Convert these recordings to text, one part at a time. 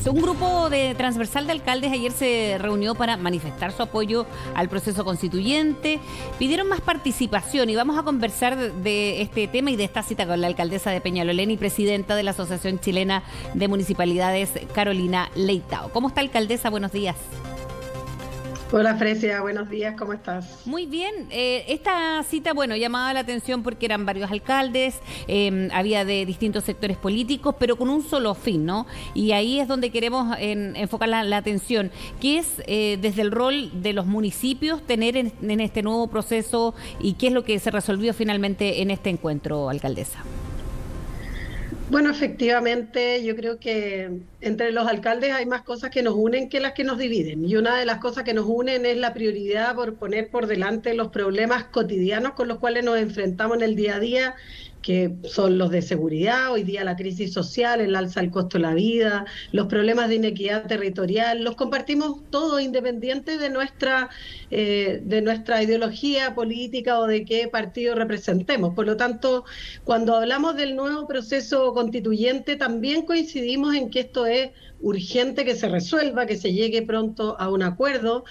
Un grupo de transversal de alcaldes ayer se reunió para manifestar su apoyo al proceso constituyente. Pidieron más participación y vamos a conversar de este tema y de esta cita con la alcaldesa de Peñalolén y presidenta de la Asociación Chilena de Municipalidades, Carolina Leitao. ¿Cómo está, alcaldesa? Buenos días. Hola Fresia, buenos días, ¿cómo estás? Muy bien, esta cita, llamaba la atención porque eran varios alcaldes, había de distintos sectores políticos, pero con un solo fin, ¿no? Y ahí es donde queremos enfocar la atención, que es desde el rol de los municipios tener en este nuevo proceso y qué es lo que se resolvió finalmente en este encuentro, alcaldesa. Bueno, efectivamente, yo creo que entre los alcaldes hay más cosas que nos unen que las que nos dividen. Y una de las cosas que nos unen es la prioridad por poner por delante los problemas cotidianos con los cuales nos enfrentamos en el día a día, que son los de seguridad, hoy día la crisis social, el alza del costo de la vida, los problemas de inequidad territorial, los compartimos todos independiente de nuestra ideología política o de qué partido representemos. Por lo tanto, cuando hablamos del nuevo proceso constituyente, también coincidimos en que esto es urgente que se resuelva, que se llegue pronto a un acuerdo,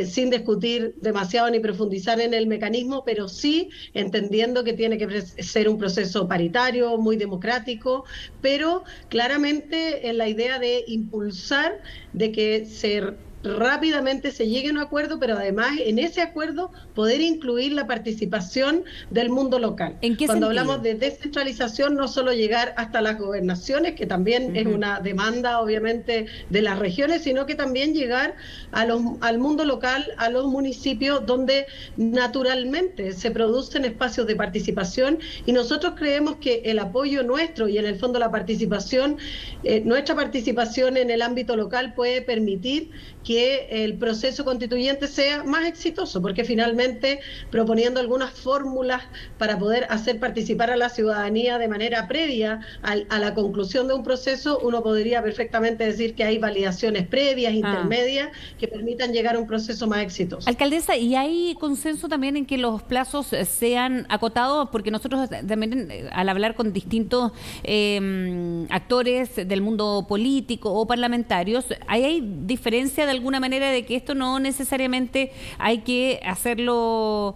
sin discutir demasiado ni profundizar en el mecanismo, pero sí entendiendo que tiene que ser un proceso paritario, muy democrático, pero claramente en la idea de impulsar, de que rápidamente se llegue a un acuerdo, pero además en ese acuerdo poder incluir la participación del mundo local. ¿En qué Cuando sentido? hablamos de descentralización, no solo llegar hasta las gobernaciones, que también es una demanda obviamente de las regiones, sino que también llegar al mundo local, a los municipios donde naturalmente se producen espacios de participación, y nosotros creemos que el apoyo nuestro y en el fondo la participación, nuestra participación en el ámbito local puede permitir que el proceso constituyente sea más exitoso, porque finalmente proponiendo algunas fórmulas para poder hacer participar a la ciudadanía de manera previa a la conclusión de un proceso, uno podría perfectamente decir que hay validaciones previas, intermedias, que permitan llegar a un proceso más exitoso. Alcaldesa, ¿y hay consenso también en que los plazos sean acotados? Porque nosotros también, al hablar con distintos actores del mundo político o parlamentarios, ¿hay diferencia de alguna manera de que esto no necesariamente hay que hacerlo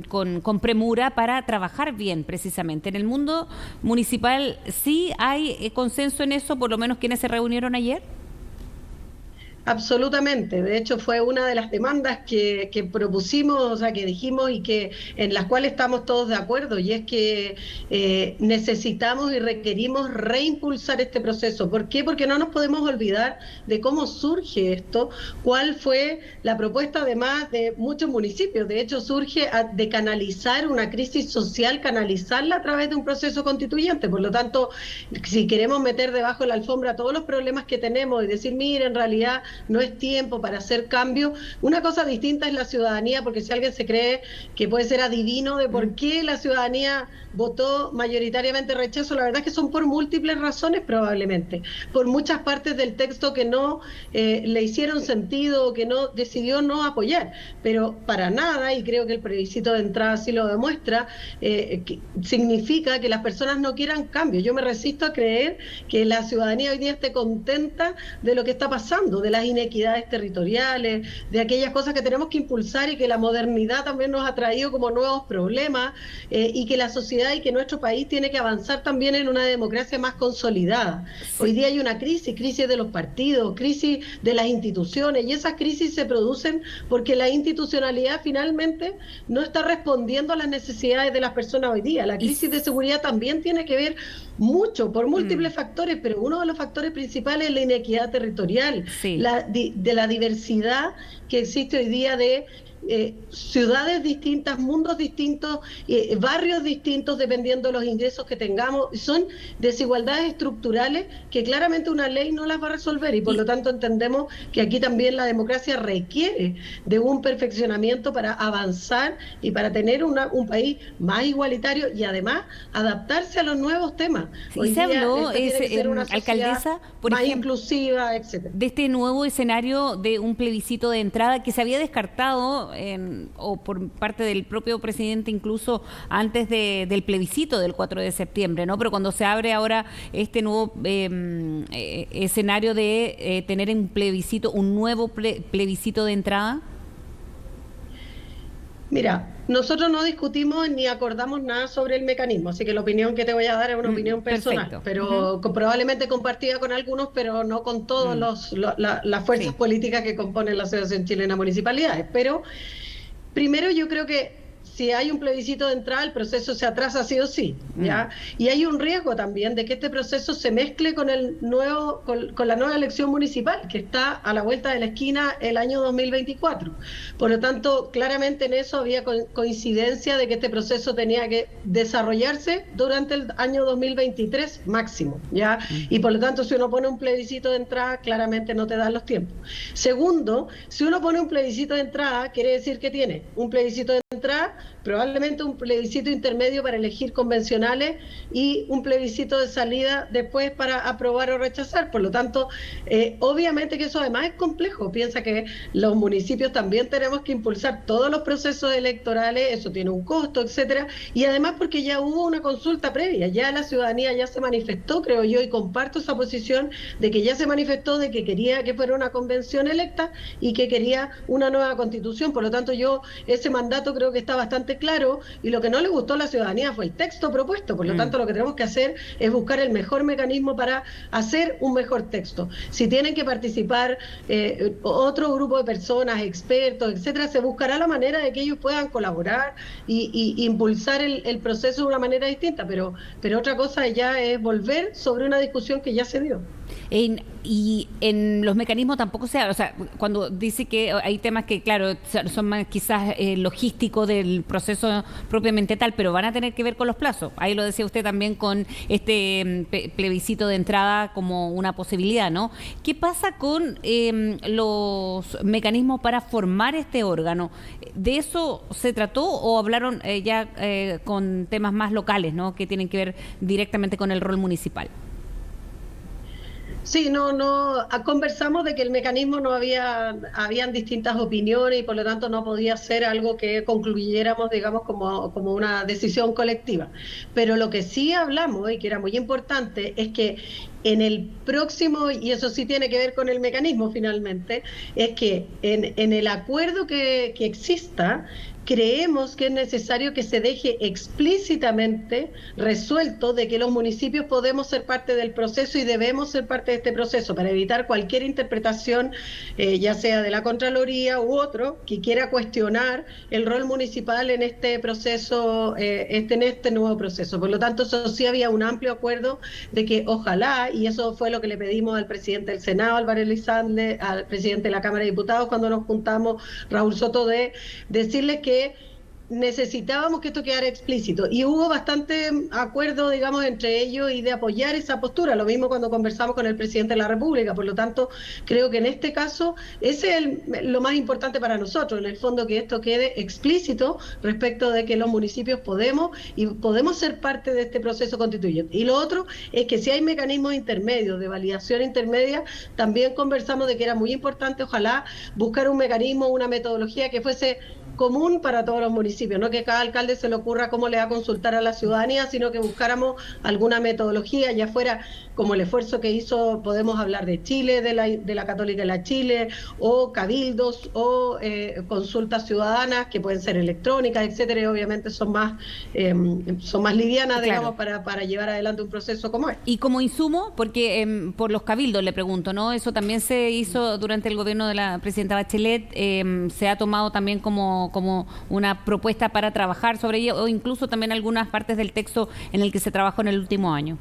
con premura para trabajar bien precisamente? En el mundo municipal, ¿sí hay consenso en eso, por lo menos quienes se reunieron ayer? Absolutamente, de hecho fue una de las demandas que propusimos, o sea, que dijimos y que en las cuales estamos todos de acuerdo, y es que necesitamos y requerimos reimpulsar este proceso. ¿Por qué? Porque no nos podemos olvidar de cómo surge esto, cuál fue la propuesta además de muchos municipios. De hecho surge de canalizar una crisis social, canalizarla a través de un proceso constituyente. Por lo tanto, si queremos meter debajo de la alfombra todos los problemas que tenemos y decir, mire, en realidad no es tiempo para hacer cambios. Una cosa distinta es la ciudadanía, porque si alguien se cree que puede ser adivino de por qué la ciudadanía votó mayoritariamente rechazo, la verdad es que son por múltiples razones probablemente, por muchas partes del texto que no le hicieron sentido, que no decidió no apoyar, pero para nada, y creo que el plebiscito de entrada sí lo demuestra, que significa que las personas no quieran cambios. Yo me resisto a creer que la ciudadanía hoy día esté contenta de lo que está pasando, de las inequidades territoriales, de aquellas cosas que tenemos que impulsar y que la modernidad también nos ha traído como nuevos problemas, y que la sociedad y que nuestro país tiene que avanzar también en una democracia más consolidada. Sí. Hoy día hay una crisis de los partidos, crisis de las instituciones, y esas crisis se producen porque la institucionalidad finalmente no está respondiendo a las necesidades de las personas hoy día. La crisis de seguridad también tiene que ver mucho por múltiples factores, pero uno de los factores principales es la inequidad territorial, sí, de la diversidad que existe hoy día de ciudades distintas, mundos distintos, barrios distintos, dependiendo de los ingresos que tengamos. Son desigualdades estructurales que claramente una ley no las va a resolver, y por lo tanto entendemos que aquí también la democracia requiere de un perfeccionamiento para avanzar y para tener un país más igualitario y además adaptarse a los nuevos temas. Hoy se habló, alcaldesa, por más ejemplo, inclusiva, etcétera, de este nuevo escenario de un plebiscito de entrada que se había descartado o por parte del propio presidente incluso antes del plebiscito del 4 de septiembre, ¿no? Pero cuando se abre ahora este nuevo escenario de tener un nuevo plebiscito de entrada. Mira, nosotros no discutimos ni acordamos nada sobre el mecanismo, así que la opinión que te voy a dar es una opinión personal, perfecto. Pero probablemente compartida con algunos, pero no con todas las fuerzas políticas que componen la Asociación Chilena de Municipalidades. Pero primero yo creo que si hay un plebiscito de entrada, el proceso se atrasa sí o sí, ¿ya? Y hay un riesgo también de que este proceso se mezcle con con la nueva elección municipal, que está a la vuelta de la esquina el año 2024. Por lo tanto, claramente en eso había coincidencia de que este proceso tenía que desarrollarse durante el año 2023 máximo, ¿ya? Y por lo tanto, si uno pone un plebiscito de entrada, claramente no te dan los tiempos. Segundo, si uno pone un plebiscito de entrada, quiere decir que tiene un plebiscito de entrada, probablemente un plebiscito intermedio para elegir convencionales y un plebiscito de salida después para aprobar o rechazar. Por lo tanto, obviamente que eso además es complejo. Piensa que los municipios también tenemos que impulsar todos los procesos electorales, eso tiene un costo, etcétera, y además porque ya hubo una consulta previa, ya la ciudadanía ya se manifestó, creo yo, y comparto esa posición de que ya se manifestó de que quería que fuera una convención electa y que quería una nueva constitución. Por lo tanto, yo ese mandato creo que está bastante claro, y lo que no le gustó a la ciudadanía fue el texto propuesto. Por lo tanto, lo que tenemos que hacer es buscar el mejor mecanismo para hacer un mejor texto. Si tienen que participar otro grupo de personas, expertos, etcétera, se buscará la manera de que ellos puedan colaborar y impulsar el proceso de una manera distinta, pero otra cosa ya es volver sobre una discusión que ya se dio. Y en los mecanismos tampoco se habla, o sea, cuando dice que hay temas que, claro, son más quizás logísticos del proceso propiamente tal, pero van a tener que ver con los plazos. Ahí lo decía usted también con este plebiscito de entrada como una posibilidad, ¿no? ¿Qué pasa con los mecanismos para formar este órgano? ¿De eso se trató o hablaron ya con temas más locales, ¿no? Que tienen que ver directamente con el rol municipal? Sí, conversamos de que el mecanismo habían distintas opiniones y por lo tanto no podía ser algo que concluyéramos, digamos, como una decisión colectiva. Pero lo que sí hablamos, y que era muy importante, es que en el próximo, y eso sí tiene que ver con el mecanismo finalmente, es que en el acuerdo que exista, creemos que es necesario que se deje explícitamente resuelto de que los municipios podemos ser parte del proceso y debemos ser parte de este proceso para evitar cualquier interpretación, ya sea de la Contraloría u otro, que quiera cuestionar el rol municipal en este proceso, en este nuevo proceso. Por lo tanto, eso sí había un amplio acuerdo de que ojalá, y eso fue lo que le pedimos al presidente del Senado, Álvaro Elizalde, al presidente de la Cámara de Diputados, cuando nos juntamos, Raúl Soto, de decirles que necesitábamos que esto quedara explícito, y hubo bastante acuerdo, digamos, entre ellos y de apoyar esa postura, lo mismo cuando conversamos con el presidente de la República. Por lo tanto, creo que en este caso ese es lo más importante para nosotros, en el fondo, que esto quede explícito respecto de que los municipios podemos ser parte de este proceso constituyente. Y lo otro es que si hay mecanismos intermedios, de validación intermedia, también conversamos de que era muy importante, ojalá, buscar un mecanismo, una metodología que fuese común para todos los municipios, no que cada alcalde se le ocurra cómo le va a consultar a la ciudadanía, sino que buscáramos alguna metodología, ya fuera como el esfuerzo que hizo, podemos hablar de Chile, de la Católica de la Chile, o cabildos, o consultas ciudadanas que pueden ser electrónicas, etcétera, y obviamente son más livianas, digamos, para llevar adelante un proceso como este. Y como insumo, porque por los cabildos le pregunto, ¿no? Eso también se hizo durante el gobierno de la presidenta Bachelet, se ha tomado también como una propuesta para trabajar sobre ello, o incluso también algunas partes del texto en el que se trabajó en el último año.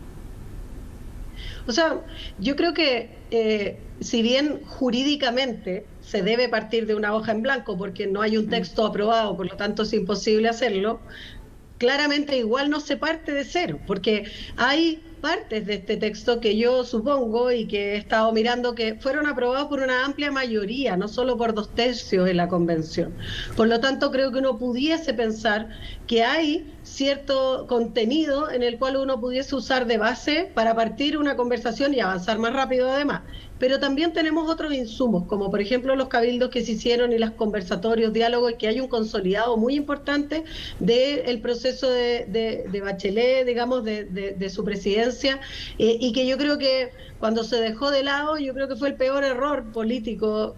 O sea, yo creo que si bien jurídicamente se debe partir de una hoja en blanco porque no hay un texto aprobado, por lo tanto es imposible hacerlo, claramente igual no se parte de cero, porque hay partes de este texto que yo supongo y que he estado mirando que fueron aprobados por una amplia mayoría, no solo por 2/3 de la convención. Por lo tanto, creo que uno pudiese pensar que hay cierto contenido en el cual uno pudiese usar de base para partir una conversación y avanzar más rápido además. pero también tenemos otros insumos, como por ejemplo los cabildos que se hicieron y los conversatorios, diálogos, que hay un consolidado muy importante del proceso de Bachelet, digamos, de su presidencia, y que yo creo que cuando se dejó de lado, yo creo que fue el peor error político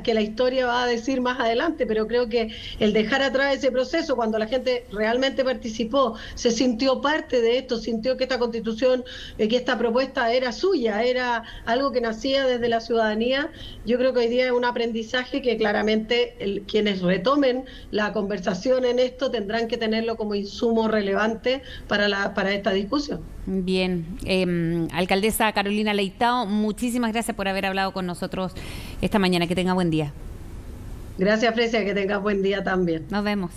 que la historia va a decir más adelante, pero creo que el dejar atrás ese proceso, cuando la gente realmente participó, se sintió parte de esto, sintió que esta constitución, que esta propuesta era suya, era algo que nacía desde la ciudadanía, yo creo que hoy día es un aprendizaje que claramente quienes retomen la conversación en esto tendrán que tenerlo como insumo relevante para esta discusión. Bien, alcaldesa Carolina Leitao, muchísimas gracias por haber hablado con nosotros esta mañana. Que tenga buen día. Gracias, Fresia, que tengas buen día también. Nos vemos.